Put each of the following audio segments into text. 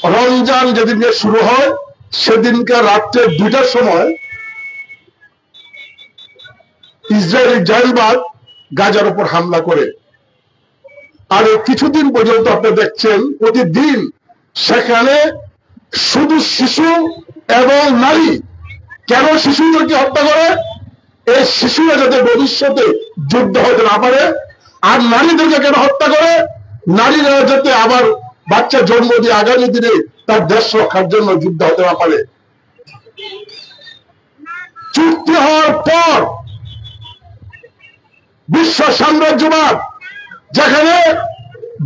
রমজান যেদিনকে শুরু হয় সেদিনকে রাত্রে 2টার সময় ইসরায়েলি জাইলবাদ গাজার উপর হামলা করে। আর কিছুদিন পর্যন্ত আপনি দেখছেন প্রতিদিন সেখানে শুধু শিশু এবং নারী। কেন শিশুদেরকে হত্যা করে? এই শিশুরা যাতে ভবিষ্যতে যুদ্ধ হতে না পারে। আর নারীদেরকে কেন হত্যা করে? নারীরা যাতে আবার বাচ্চা জন্ম দিয়ে আগামী দিনে তার দেশ রক্ষার জন্য যুদ্ধ হতে না পারে। চুক্তি হওয়ার পর বিশ্ব সাম্রাজ্যবাদ যেখানে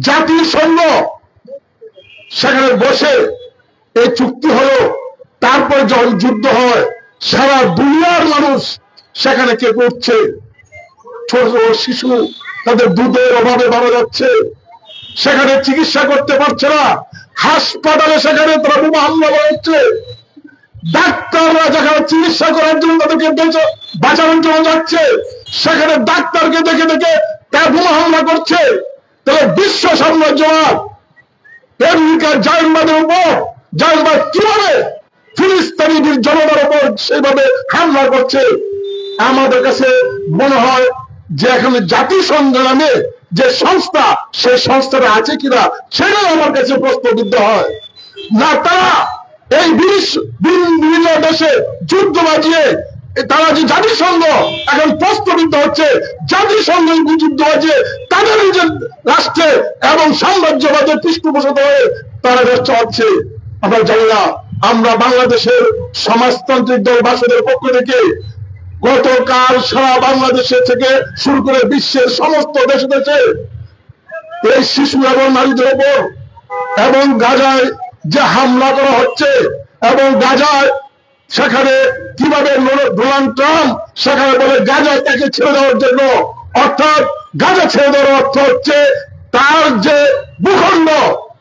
জাতিসংঘ সেখানে বসে এই চুক্তি হলো, তারপর যখন যুদ্ধ হয় সারা দুনিয়ার মানুষ সেখানে কেঁপে উঠছে। ছোট ছোট শিশু তাদের দুধের অভাবে মারা যাচ্ছে, সেখানে চিকিৎসা করতে পারছে না। হাসপাতালে সেখানে তারা বোমা হামলা হচ্ছে। ডাক্তাররা যেখানে চিকিৎসা করার জন্য তাদেরকে বাঁচানোর জন্য যাচ্ছে, সেখানে ডাক্তারকে দেখে দেখে তারা বোমা হামলা করছে। তাহলে বিশ্ব সাম্রাজ্যবাদ আমেরিকার জাইলবাদের উপর জাইলবাদ কিভাবে ফিলিস্তিনি জনতার উপর সেভাবে হামলা করছে? আমাদের কাছে মনে হয় যে এখানে জাতিসংঘ নামে যে সংস্থা, সেই সংস্থাটা আছে কিনা সেটাই আমার কাছে প্রশ্নবিদ্ধ হয়। না, তারা এই বিভিন্ন দেশে যুদ্ধ বাজিয়ে তারা যে জাতিসংঘ এখন প্রশ্নবিদ্ধ হচ্ছে, জাতিসংঘ যুদ্ধ বাজিয়ে তাদের নিজের রাষ্ট্রে এবং সাম্রাজ্যবাদের পৃষ্ঠপোষক হয়ে তারা দেশ চালাচ্ছে। আমরা জানি না। আমরা বাংলাদেশের সমাজতান্ত্রিক দল বাসদের পক্ষ থেকে গতকাল সারা বাংলাদেশের থেকে শুরু করে বিশ্বের সমস্ত দেশে দেশে এই শিশু এবং নারীদের উপর এবং গাজায় যে হামলা করা হচ্ছে, এবং গাজায় সেখানে কিভাবে ডোনাল্ড ট্রাম্প সেখানে বলে গাজা তাকে ছেড়ে দেওয়ার জন্য, অর্থাৎ গাজা ছেড়ে দেওয়ার অর্থ হচ্ছে তার যে ভূখণ্ড,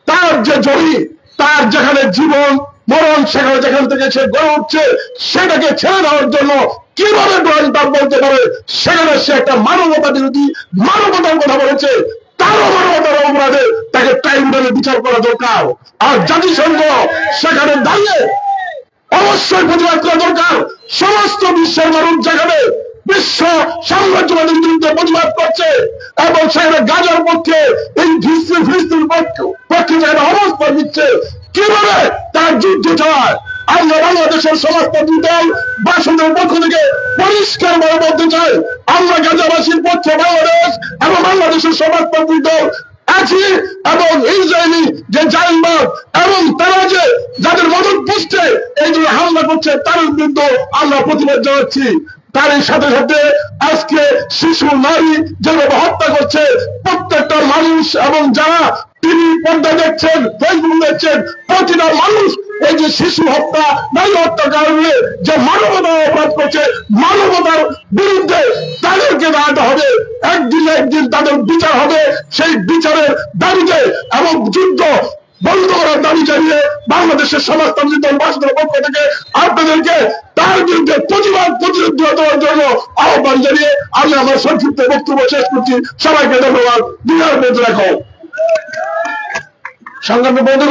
তার যে জমি, তার যেখানে জীবন মরণ সেখানে যেখান থেকে সে গড়ে উঠছে সেটাকে ছেড়ে দেওয়ার জন্য। কিভাবে ডোনাল্ড ট্রাম্প বলতে পারে? সেখানে সে একটা মানবতা বিরোধী, মানবতার কথা বলেছে। তারও মানবতার অপরাধে তাকে ট্রাইব্যুনালে বিচার করা দরকার। আর জাতিসংঘ সেখানে দাঁড়িয়ে অবশ্যই প্রতিবাদ করা দরকার। সমস্ত বিশ্বের মানুষ যেখানে বিশ্ব সাম্রাজ্যবাদের বিরুদ্ধে প্রতিবাদ করছে এবং সেখানে গাজার পক্ষে এই ফিলিস্তিনের পক্ষে যেখানে অবস্থান দিচ্ছে, কিভাবে তার যুদ্ধ চালায়? আমরা বাংলাদেশের সমাজতান্ত্রিক দল বাসদের পক্ষ থেকে পরিষ্কার ভাবে বলতে চাই, আমরা গাজাবাসীর পক্ষে বাংলাদেশ এবং বাংলাদেশের সমাজতান্ত্রিক দল আছি। এবং ইসরায়েলি যে জাইলবাদ এবং তারা যে যাদের মদত পুষছে এই জন্য হামলা করছে, তার বিরুদ্ধে আমরা প্রতিবাদ জানাচ্ছি। তার সাথে সাথে আজকে শিশু নারী যেভাবে হত্যা করছে, প্রত্যেকটা মানুষ এবং যারা টিভি পর্দা দেখছেন, ফেসবুক দেখছেন, প্রতিটা মানুষ এই যে শিশু হত্যা, নারী হত্যার কারণে যে মানবতার অপরাধ করছে, মানবতার বিরুদ্ধে তাদেরকে দাঁড়াতে হবে। একদিন একদিন তাদের বিচার হবে। সেই বিচারের দাবিতে এবং যুদ্ধ বন্ধ করার দাবি জানিয়ে বাংলাদেশের সমাজতান্ত্রিক দল বাসদের পক্ষ থেকে আপনাদেরকে তার বিরুদ্ধে প্রতিরোধ দেওয়ার জন্য আহ্বান জানিয়ে আমি আমার সংক্ষিপ্ত বক্তব্য শেষ করছি। সবাইকে ধন্যবাদ। বিহার বেঁধে রাখো সংগ্রামী বন্ধু।